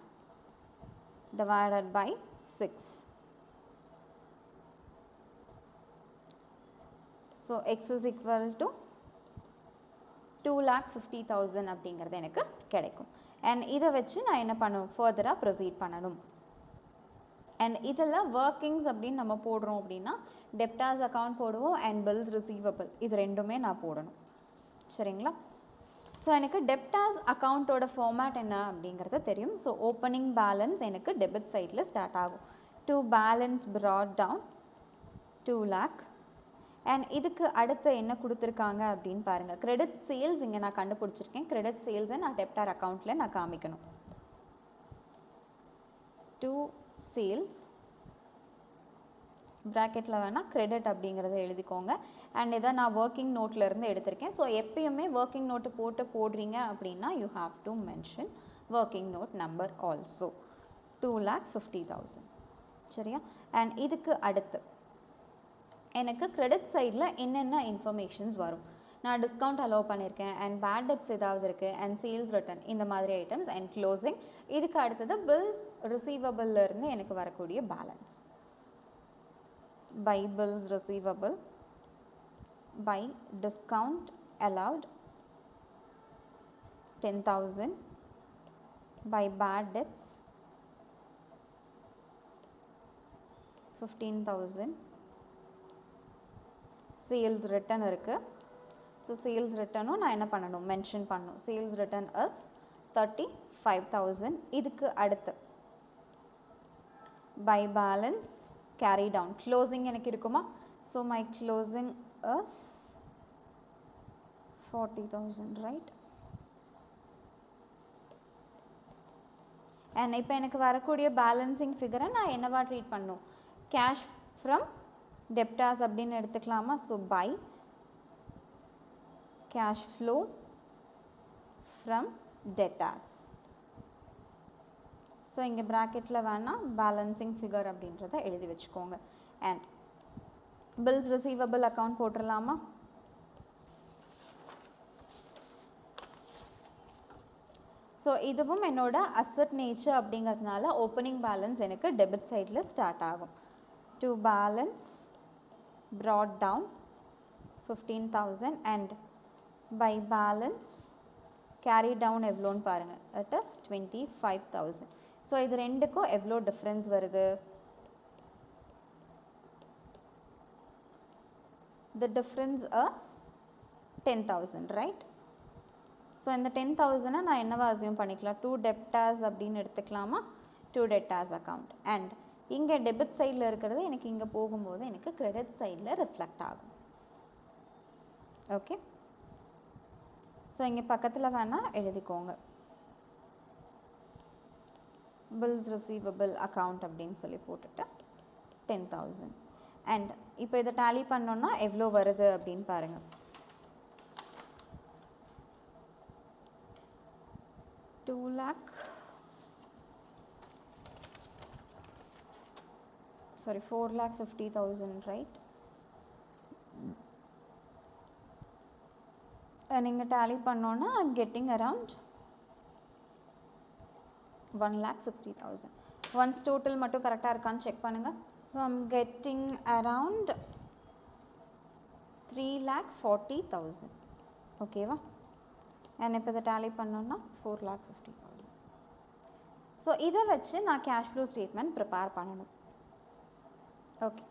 S1: divided by 6. So x is equal to 2,50,000 அப்படிங்கிறது எனக்கு கிடைக்கும். And இதை வச்சு நான் என்ன பண்ணணும், ஃபர்தராக ப்ரொசீட் பண்ணணும். அண்ட் இதில் ஒர்க்கிங்ஸ் அப்படின்னு நம்ம போடுறோம் அப்படின்னா டெப்டாஸ் அக்கௌண்ட் போடுவோம் அண்ட் பில்ஸ் ரிசீவபிள், இது ரெண்டுமே நான் போடணும், சரிங்களா? ஸோ எனக்கு டெப்டாஸ் அக்கௌண்ட்டோட ஃபார்மேட் என்ன அப்படிங்கிறது தெரியும். ஸோ ஓப்பனிங் பேலன்ஸ் எனக்கு டெபிட் சைடில் ஸ்டார்ட் ஆகும். To balance brought down 2 lakh. And இதுக்கு அடுத்து என்ன கொடுத்துருக்காங்க அப்படின்னு பாருங்கள், கிரெடிட் சேல்ஸ் இங்கே நான் கண்டுபிடிச்சிருக்கேன். கிரெடிட் சேல்ஸை நான் டெப்டார் அக்கௌண்ட்டில் நான் காமிக்கணும். டு சேல்ஸ் ப்ராக்கெட்டில் வேணால் கிரெடிட் அப்படிங்கிறத எழுதிக்கோங்க. அண்ட் இதை நான் ஒர்க்கிங் நோட்லேருந்து எடுத்திருக்கேன். ஸோ எப்பயுமே ஒர்க்கிங் நோட்டு போட்டு போடுறீங்க அப்படின்னா you have to mention working note number also. 2,50,000, சரியா? அண்ட் இதுக்கு அடுத்து எனக்கு கிரெடிட் சைடில் என்னென்ன இன்ஃபர்மேஷன்ஸ் வரும், நான் டிஸ்கவுண்ட் அலோவ் பண்ணியிருக்கேன் அண்ட் பேட் டெப்ஸ் ஏதாவது இருக்குது அண்ட் சேல்ஸ் ரிட்டர்ன் இந்த மாதிரி ஐட்டம்ஸ் அண்ட் க்ளோசிங். இதுக்கு அடுத்தது பில்ஸ் ரிசீவபிள்லேருந்து எனக்கு வரக்கூடிய balance. by bills receivable, by discount allowed 10,000, by bad debts 15,000, sales return இருக்கு. ஸோ சேல்ஸ் ரிட்டர்னும் நான் என்ன பண்ணணும், மென்ஷன் பண்ணணும். Sales return is 35,000. இதுக்கு அடுத்து by balance carry down closing எனக்கு இருக்குமா? So my closing is 40,000, right? and இப்போ எனக்கு வரக்கூடிய balancing figure நான் என்னவா ட்ரீட் பண்ணணும்? cash from debtors அப்படின்னு எடுத்துக்கலாமா? so by cash flow from debtors. So இங்கே ப்ராக்கெட்டில் வேணால் பேலன்சிங் ஃபிகர் அப்படின்றத எழுதி வச்சுக்கோங்க. அண்ட் பில்ஸ் ரிசீவபிள் அக்கௌண்ட் போட்டுடலாமா? ஸோ இதுவும் என்னோட அசட் நேச்சர் அப்படிங்கிறதுனால ஓப்பனிங் பேலன்ஸ் எனக்கு டெபிட் சைடில் ஸ்டார்ட் ஆகும். To balance brought down 15,000 and by balance carry down எவ்வளோன்னு பாருங்கள், it is 25,000. ஸோ இது ரெண்டுக்கும் எவ்வளோ டிஃப்ரென்ஸ் வருது? the difference is 10,000, right? So இந்த 10,000 நான் என்னவா அசியூம் பண்ணிக்கலாம்? 2 debtors அப்படின்னு எடுத்துக்கலாமா? 2 debtors account. அண்ட் இங்கே டெபிட் சைடில் இருக்கிறது எனக்கு இங்கே போகும்போது எனக்கு கிரெடிட் சைடில் ரிஃப்ளெக்ட் ஆகும். ஓகே, ஸோ இங்கே பக்கத்தில் வேணால் எழுதிக்கோங்க பில்ஸ் ரிசீவபிள் அக்கௌண்ட் அப்படின்னு சொல்லி போட்டுட்டு 10,000. அண்ட் இப்போ இதை டேலி பண்ணோன்னா எவ்வளோ வருது அப்படின்னு பாருங்கள். 4,50,000, right? நீங்கள் டேலி பண்ணோன்னா I'm getting around 1,60,000. Once total மட்டும் கரெக்டாக இருக்கான்னு செக் பண்ணுங்கள். So I'm getting around 3,40,000. ஓகேவா? அண்ட் இப்போ இதை டேலி பண்ணோன்னா 4,50,000. ஸோ இதை வச்சு நான் கேஷ் ஃப்ளோ ஸ்டேட்மெண்ட் ப்ரிப்பேர் பண்ணணும். ஓகே,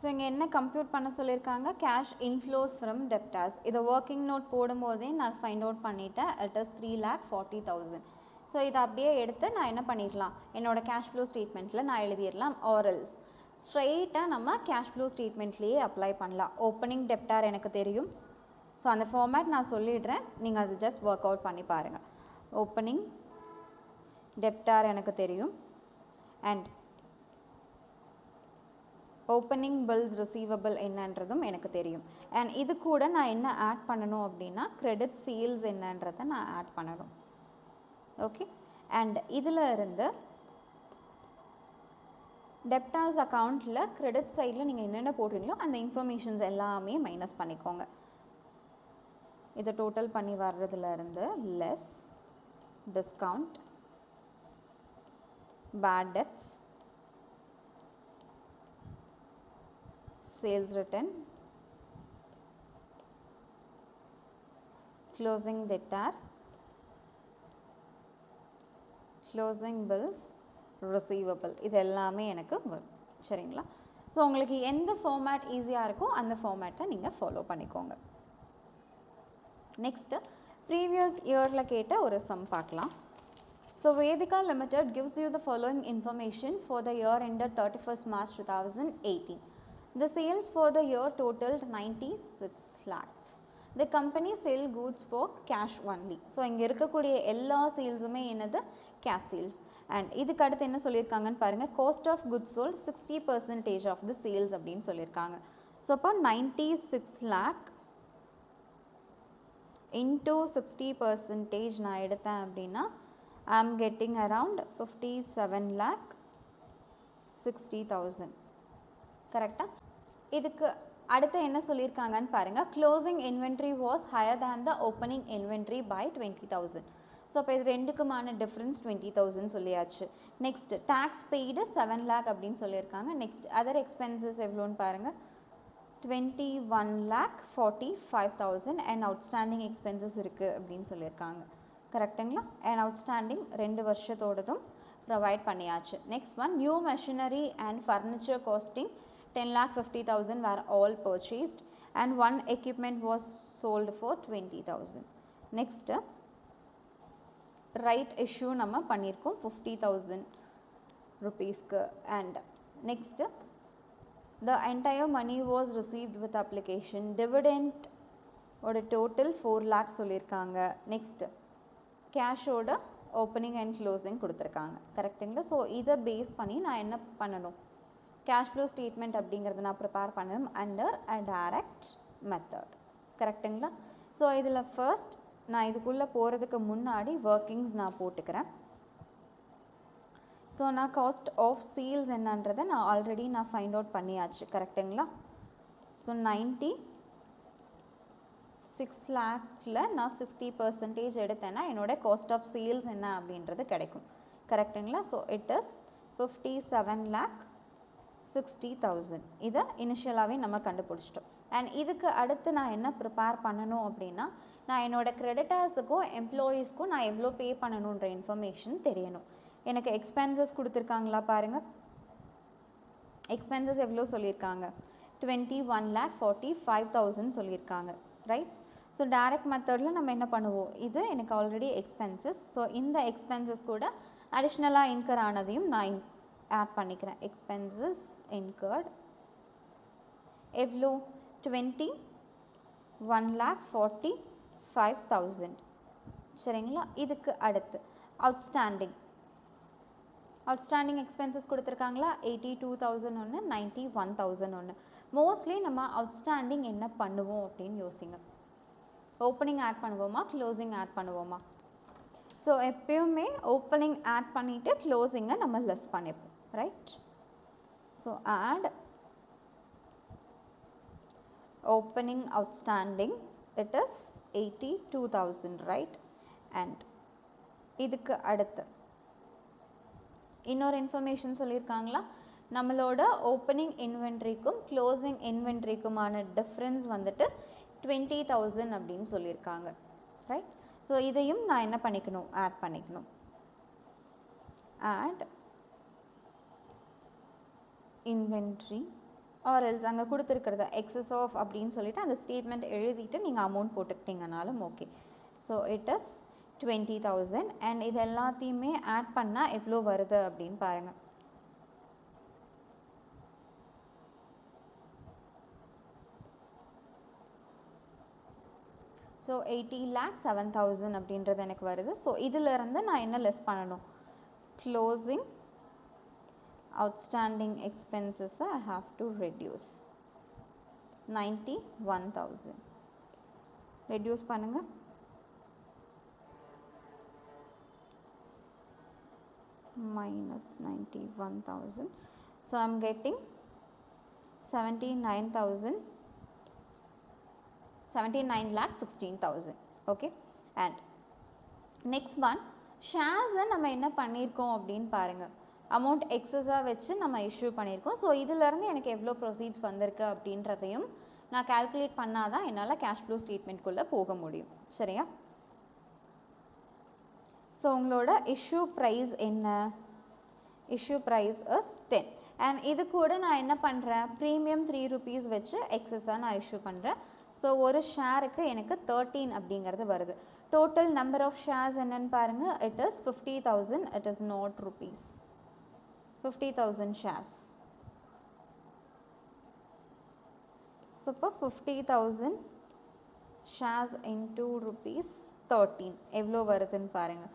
S1: ஸோ இங்கே என்ன கம்ப்யூட் பண்ண சொல்லியிருக்காங்க? Cash inflows from debtors. இதை ஒர்க்கிங் நோட் போடும்போதே நான் ஃபைண்ட் அவுட் பண்ணிவிட்டேன். It is 3,40,000. ஸோ இதை அப்படியே எடுத்து நான் என்ன பண்ணிடலாம்? என்னோட கேஷ் ஃப்ளோ ஸ்டேட்மெண்ட்டில் நான் எழுதிடலாம். ஆர்எல்ஸ் ஸ்ட்ரெயிட்டாக நம்ம கேஷ் ஃப்ளோ ஸ்டேட்மெண்ட்லேயே அப்ளை பண்ணலாம். ஓப்பனிங் டெப்டார் எனக்கு தெரியும். ஸோ அந்த ஃபார்மேட் நான் சொல்லிடுறேன், நீங்கள் அது ஜஸ்ட் ஒர்க் அவுட் பண்ணி பாருங்கள். ஓப்பனிங் டெப்டார் எனக்கு தெரியும். அண்ட் ஓப்பனிங் பில்ஸ் ரிசீவபிள் என்னன்றதும் எனக்கு தெரியும். அண்ட் இது கூட நான் என்ன ஆட் பண்ணணும் அப்படின்னா கிரெடிட் சேல்ஸ் என்னன்றதை நான் ஆட் பண்ணணும். ஓகே, அண்ட் இதில் இருந்து டெப்டார்ஸ் அக்கௌண்ட்டில் கிரெடிட் சைடில் நீங்கள் என்னென்ன போடுறீங்களோ அந்த இன்ஃபர்மேஷன்ஸ் எல்லாமே மைனஸ் பண்ணிக்கோங்க. இதை டோட்டல் பண்ணி வர்றதுல இருந்து less discount, bad debts, sales return, closing debtor, closing bills, receivable, இது எல்லாமே எனக்கு வரும். சரிங்களா? ஸோ உங்களுக்கு எந்த ஃபார்மேட் ஈஸியாக இருக்கோ அந்த ஃபார்மேட்டை நீங்கள் ஃபாலோ பண்ணிக்கோங்க. நெக்ஸ்ட்டு ப்ரீவியஸ் இயரில் கேட்ட ஒரு சம் பார்க்கலாம். So Vedika Limited gives you the following information for the year ended 31st March 2018. The sales for the year totaled 96 lakhs. The company sell goods for cash only. So இங்க இருக்கக்கூடிய எல்லா சேல்ஸுமே என்னது? cash sales. And இதுக்கு அடுத்து என்ன சொல்லியிருக்காங்கன்னு பாருங்க. cost of goods sold 60% of the sales அப்படின்னு சொல்லியிருக்காங்க. So அப்போ 96 lakh into 60% நான் எடுத்தேன் அப்படின்னா I am getting around 57 lakh 60,000. கரெக்டா? இதுக்கு அடுத்து என்ன சொல்லியிருக்காங்கன்னு பாருங்க. Closing inventory was higher than the opening inventory by 20,000. So அப்போ இது ரெண்டுக்குமான டிஃப்ரென்ஸ் 20,000 சொல்லியாச்சு. நெக்ஸ்ட் டேக்ஸ் பெய்டு 7 lakh அப்படின்னு சொல்லியிருக்காங்க. நெக்ஸ்ட் அதர் எக்ஸ்பென்சஸ் எவ்வளோன்னு பாருங்க. 21,45,000 அண்ட் அவுட்ஸ்டாண்டிங் எக்ஸ்பென்சஸ் இருக்குது அப்படின்னு சொல்லியிருக்காங்க. கரெக்டுங்களா? அண்ட் அவுட்ஸ்டாண்டிங் 2 வருஷத்தோடதும் ப்ரொவைட் பண்ணியாச்சு. Next one new machinery and furniture costing 10,50,000 were all purchased and one equipment was sold for 20,000. Next right issue நம்ம பண்ணியிருக்கோம் 50,000 rupeesக்கு. And next the entire money was received with application. dividend ஓட total 4 lakh சொல்லியிருக்காங்க. Next கேஷோட opening and closing கொடுத்துருக்காங்க. கரெக்டுங்களா? So இதை base பண்ணி நான் என்ன பண்ணணும், கேஷ் ஃப்ளோ ஸ்டேட்மெண்ட் அப்படிங்கிறத நான் ப்ரிப்பேர் பண்ணணும் அண்டர் அ டைரக்ட் மெத்தட். கரெக்டுங்களா? ஸோ இதில் ஃபர்ஸ்ட் நான் இதுக்குள்ளே போகிறதுக்கு முன்னாடி ஒர்க்கிங்ஸ் நான் போட்டுக்கிறேன். ஸோ நான் காஸ்ட் ஆஃப் சேல்ஸ் என்னன்றதை நான் ஆல்ரெடி நான் ஃபைண்ட் அவுட் பண்ணியாச்சு. கரெக்டுங்களா? ஸோ 96 lakhல நான் 60% எடுத்தேன்னா என்னோட காஸ்ட் ஆஃப் சேல்ஸ் என்ன அப்படின்றது கிடைக்கும். கரெக்டுங்களா? So it is 57,60,000. இதை இனிஷியலாகவே நம்ம கண்டுபிடிச்சிட்டோம். அண்ட் இதுக்கு அடுத்து நான் என்ன ப்ரிப்பேர் பண்ணணும் அப்படின்னா, நான் என்னோட கிரெடிட்டர்ஸுக்கும் எம்ப்ளாயீஸ்க்கும் நான் எவ்வளோ பே பண்ணணுன்ற இன்ஃபர்மேஷன் தெரியணும். எனக்கு எக்ஸ்பென்சஸ் கொடுத்துருக்காங்களா பாருங்கள். எக்ஸ்பென்சஸ் எவ்வளோ சொல்லியிருக்காங்க, 21,45,000 சொல்லியிருக்காங்க. ரைட்? ஸோ டைரக்ட் மெத்தடில் நம்ம என்ன பண்ணுவோம், இது எனக்கு ஆல்ரெடி எக்ஸ்பென்சஸ். ஸோ இந்த எக்ஸ்பென்சஸ் கூட அடிஷ்னலாக இன்கர் ஆனதையும் நான் ஆட் பண்ணிக்கிறேன். எக்ஸ்பென்சஸ் இன்கர்ட் எவ்வளோ, 21,45,000. சரிங்களா? இதுக்கு அடுத்து அவுட்ஸ்டாண்டிங் எக்ஸ்பென்சஸ் கொடுத்துருக்காங்களா, 82,000 ஒன்று, 91,000 ஒன்று. மோஸ்ட்லி நம்ம அவுட்ஸ்டாண்டிங் என்ன பண்ணுவோம் அப்படின்னு யோசிங்க. ஓப்பனிங் ஆட் பண்ணுவோமா, க்ளோசிங் ஆட் பண்ணுவோமா? ஸோ எப்பயுமே ஓப்பனிங் ஆட் பண்ணிவிட்டு க்ளோசிங்கை நம்ம லெஸ் பண்ணிப்போம். Right? So add opening outstanding, it is 82,000, right? And இதுக்கு அடுத்து இன்னொரு இன்ஃபர்மேஷன் சொல்லியிருக்காங்களா, நம்மளோட ஓப்பனிங் இன்வென்ட்ரிக்கும் க்ளோசிங் இன்வென்ட்ரிக்குமான டிஃப்ரென்ஸ் வந்துட்டு 20,000 அப்படின்னு சொல்லியிருக்காங்க. ரைட்? ஸோ இதையும் நான் என்ன பண்ணிக்கணும், ஆட் பண்ணிக்கணும். ஆட் இன்வென்ட்ரி ஆர் எல்ஸ் அங்கே கொடுத்துருக்கிறத எக்ஸஸ் ஆஃப் அப்படின்னு சொல்லிட்டு அந்த ஸ்டேட்மெண்ட் எழுதிட்டு நீங்கள் அமௌண்ட் போட்டுக்கிட்டீங்கனாலும் okay. So it is 20,000. And இது எல்லாத்தையுமே ஆட் பண்ணால் எவ்வளோ வருது அப்படின்னு பாருங்கள். ஸோ 80,07,000 அப்படின்றது எனக்கு வருது. ஸோ இதிலிருந்து நான் என்ன லெஸ் பண்ணணும், closing outstanding expenses I have to reduce 91,000. reduce பண்ணுங்க. minus 91,000. so I'm getting 79,16,000. okay. and next one shares நம்ம என்ன பண்ணியிருக்கோம் அப்படின்னு பாருங்கள். அமௌண்ட் எக்ஸஸாக வச்சு நம்ம இஷ்யூ பண்ணியிருக்கோம். ஸோ இதிலேருந்து எனக்கு எவ்வளோ ப்ரொசீட்ஸ் வந்திருக்கு அப்படின்றதையும் நான் கால்குலேட் பண்ணால் தான் என்னால் கேஷ் ஃப்ளோ ஸ்டேட்மெண்ட்குள்ளே போக முடியும். சரியா? ஸோ உங்களோட இஷ்யூ ப்ரைஸ் என்ன, இஷ்யூ ப்ரைஸ் இஸ் 10. அண்ட் இது கூட நான் என்ன பண்ணுறேன், ப்ரீமியம் 3 rupees வச்சு எக்ஸஸாக நான் இஷ்யூ பண்ணுறேன். ஸோ ஒரு ஷேருக்கு எனக்கு 13 அப்படிங்கிறது வருது. டோட்டல் நம்பர் ஆஃப் ஷேர்ஸ் என்னன்னு பாருங்கள், it is 50,000. It is not rupees. 50,000 shares. So for 50,000 shares into rupees 13 எவ்வளோ வருதுன்னு பாருங்க.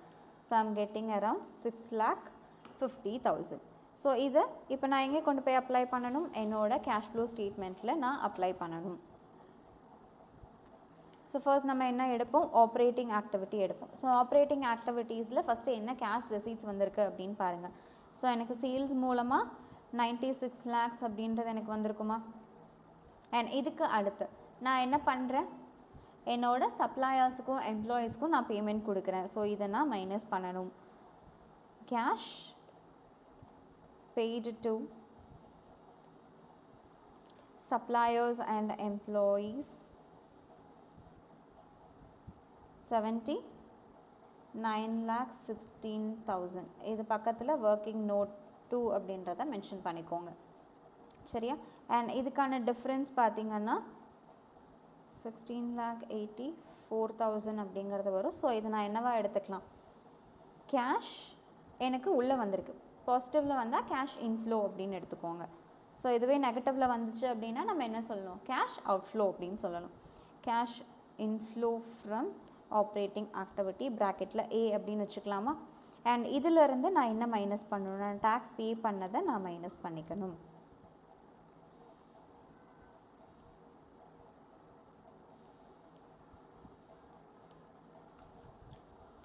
S1: So I'm getting around 6,50,000. So இதை இப்போ நான் எங்கே கொண்டு போய் அப்ளை பண்ணணும், என்னோட கேஷ் ஃப்ளோ ஸ்டேட்மெண்ட்டில் நான் அப்ளை பண்ணணும். ஸோ ஃபர்ஸ்ட் நம்ம என்ன எடுப்போம், ஆப்ரேட்டிங் ஆக்டிவிட்டி எடுப்போம். ஸோ ஆப்ரேட்டிங் ஆக்டிவிட்டீஸில் ஃபஸ்ட்டு என்ன கேஷ் ரெசீட்ஸ் வந்திருக்கு அப்படின்னு பாருங்கள். ஸோ எனக்கு சேல்ஸ் மூலமாக 96 lakhs அப்படின்றது எனக்கு வந்திருக்குமா. அண்ட் இதுக்கு அடுத்து நான் என்ன பண்ணுறேன், என்னோட சப்ளையர்ஸுக்கும் எம்ப்ளாயீஸ்க்கும் நான் பேமெண்ட் கொடுக்குறேன். ஸோ இதை நான் மைனஸ் பண்ணணும். Cash paid to suppliers and employees 79,16,000. இது பக்கத்தில் ஒர்க்கிங் நோட் 2 அப்படின்றத மென்ஷன் பண்ணிக்கோங்க. சரியா? அண்ட் இதுக்கான டிஃப்ரென்ஸ் பார்த்தீங்கன்னா 16,84,000 4000 அப்படிங்கிறது வரும். ஸோ இது நான் என்னவா எடுத்துக்கலாம், கேஷ் எனக்கு உள்ளே வந்திருக்கு. பாசிட்டிவில் வந்தால் கேஷ் இன்ஃப்ளோ அப்படின்னு எடுத்துக்கோங்க. ஸோ இதுவே நெகட்டிவில் வந்துச்சு அப்படின்னா நம்ம என்ன சொல்லணும், கேஷ் அவுட்ஃப்ளோ அப்படின்னு சொல்லணும். Cash inflow from operating activity ப்ராக்கெட்டில் ஏ அப்படின்னு வச்சுக்கலாமா. அண்ட் இதிலிருந்து நான் என்ன மைனஸ் பண்ணணும், நான் டேக்ஸ் பே பண்ணதை நான் மைனஸ் பண்ணிக்கணும்.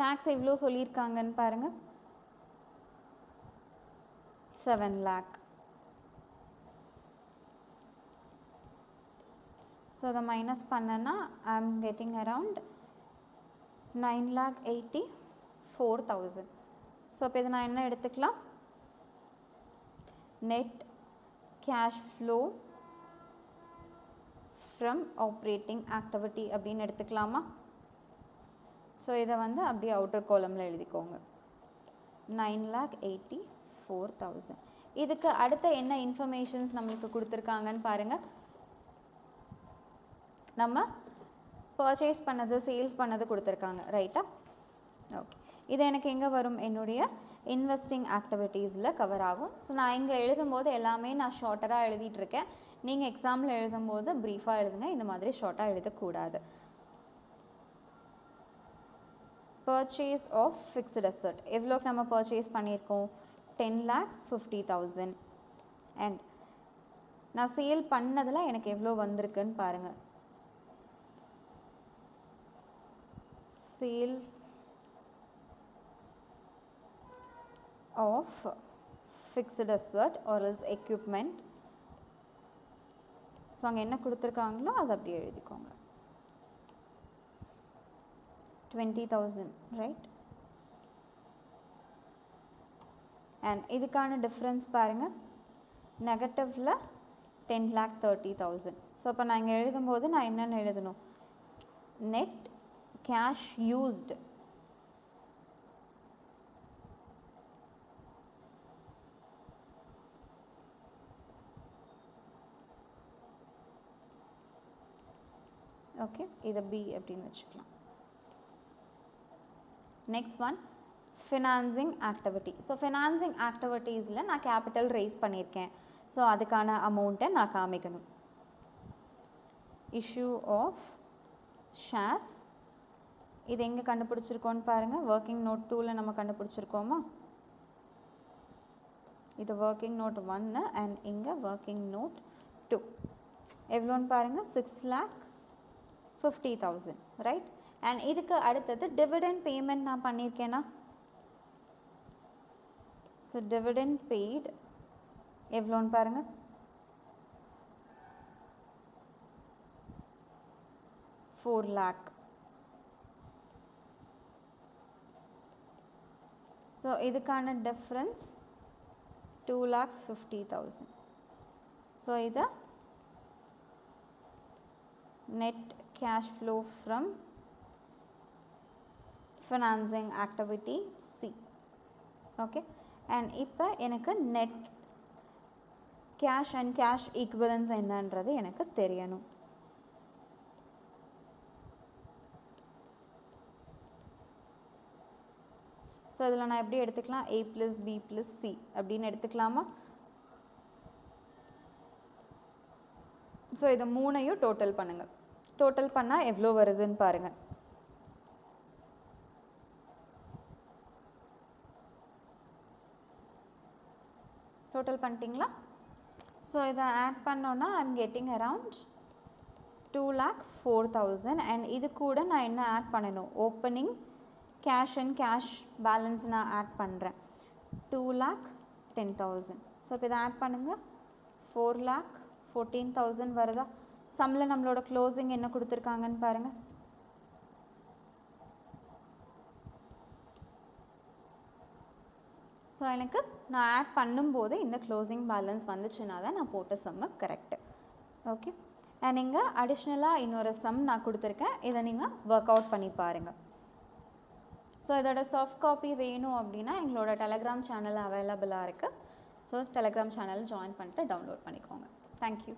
S1: டேக்ஸ் எவ்வளோ சொல்லியிருக்காங்கன்னு பாருங்கள், 7 lakh. ஸோ அதை மைனஸ் பண்ணனா I am getting around 9,84,000. So இப்போ இதை நான் என்ன எடுத்துக்கலாம், net cash flow from operating activity அப்படின்னு எடுத்துக்கலாமா. ஸோ இதை வந்து அப்படியே அவுட்டர் காலமில் எழுதிக்கோங்க, 9,84,000. இதுக்கு அடுத்த என்ன இன்ஃபர்மேஷன்ஸ் நம்மளுக்கு கொடுத்துருக்காங்கன்னு பாருங்கள். நம்ம பர்ச்சேஸ் பண்ணது சேல்ஸ் பண்ணது கொடுத்துருக்காங்க, ரைட்டா. ஓகே, இது எனக்கு எங்கே வரும், என்னுடைய இன்வெஸ்டிங் ஆக்டிவிட்டீஸில் கவர் ஆகும். ஸோ நான் இங்கே எழுதும்போது எல்லாமே நான் ஷார்ட்டராக எழுதிட்டுருக்கேன். நீங்கள் எக்ஸாமில் எழுதும்போது ப்ரீஃபாக எழுதுங்க, இந்த மாதிரி ஷார்ட்டாக எழுதக்கூடாது. பர்ச்சேஸ் ஆஃப் ஃபிக்ஸ்டு அசட் எவ்வளோக்கு நம்ம பர்ச்சேஸ் பண்ணியிருக்கோம், 10,50,000. அண்ட் நான் சேல் பண்ணதில் எனக்கு எவ்வளோ வந்திருக்குன்னு பாருங்கள், sale of fixed asset or else equipment. So அங்கே என்ன கொடுத்துருக்காங்களோ அதை அப்படியே எழுதிக்கோங்க, 20,000, ரைட். அண்ட் இதுக்கான டிஃப்ரென்ஸ் பாருங்கள், நெகட்டிவில் 10,30,000. ஸோ இப்போ நான் இங்கே எழுதும்போது நான் என்னென்னு எழுதணும், நெட் கேஷ் யூஸ்டு ஓகே, இதை பி அப்படின்னு வச்சுக்கலாம். Next one financing activity. So financing ஆக்டிவிட்டீஸில் நான் கேபிட்டல் ரைஸ் பண்ணியிருக்கேன். ஸோ அதுக்கான அமௌண்ட்டை நான் காமிக்கணும். இஷ்யூ ஆஃப் ஷேர்ஸ், இது எங்கே கண்டுபிடிச்சிருக்கோன்னு பாருங்கள், ஒர்க்கிங் நோட் 2ல் நம்ம கண்டுபிடிச்சிருக்கோமா. இது ஒர்க்கிங் நோட் 1 அண்ட் இங்கே ஒர்க்கிங் நோட் 2. எவ்வளோன்னு பாருங்கள், 6,50,000, ரைட். அண்ட் இதுக்கு அடுத்தது டிவிடெண்ட் பேமெண்ட் நான் பண்ணியிருக்கேன்னா, ஸோ டிவிடெண்ட் பெய்டு எவ்வளோன்னு பாருங்கள், 4 lakh. ஸோ இதுக்கான டிஃப்ரென்ஸ் 2,50,000. ஸோ இதை net cash flow from financing activity C. Okay, and இப்போ எனக்கு net cash and cash equivalents என்னன்றது எனக்கு தெரியணும். ஸோ இதில் நான் எப்படி எடுத்துக்கலாம், A plus B plus C அப்படின்னு எடுத்துக்கலாமா. ஸோ இதை மூணையும் டோட்டல் பண்ணுங்கள். டோட்டல் பண்ணால் எவ்வளோ வருதுன்னு பாருங்கள். டோட்டல் பண்ணிட்டீங்களா. ஸோ இதை ஆட் பண்ணோன்னா I am getting around 2,04,000. And இது கூட நான் என்ன ஆட் பண்ணணும், opening cash and cash balance நான் ஆட் பண்ணுறேன், 2,10,000. ஸோ இப்போ இதை ஆட் பண்ணுங்கள், 4,14,000 வருதா. சம்மில் நம்மளோட க்ளோசிங் என்ன கொடுத்துருக்காங்கன்னு பாருங்கள். ஸோ எனக்கு நான் ஆட் பண்ணும்போது இந்த க்ளோசிங் பேலன்ஸ் வந்துச்சுன்னா தான் நான் போட்ட சம்மு கரெக்டு. ஓகே, அண்ட் இங்கே அடிஷ்னலாக இன்னொரு சம் நான் கொடுத்துருக்கேன், இதை நீங்கள் ஒர்க் அவுட் பண்ணி பாருங்கள். ஸோ இதோட சாஃப்ட் காப்பி வேணும் அப்படின்னா எங்களோட டெலகிராம் சேனல் அவைலபிளாக இருக்குது. ஸோ டெலகிராம் சேனல் ஜாயின் பண்ணிட்டு டவுன்லோட் பண்ணிக்கோங்க. தேங்க்யூ.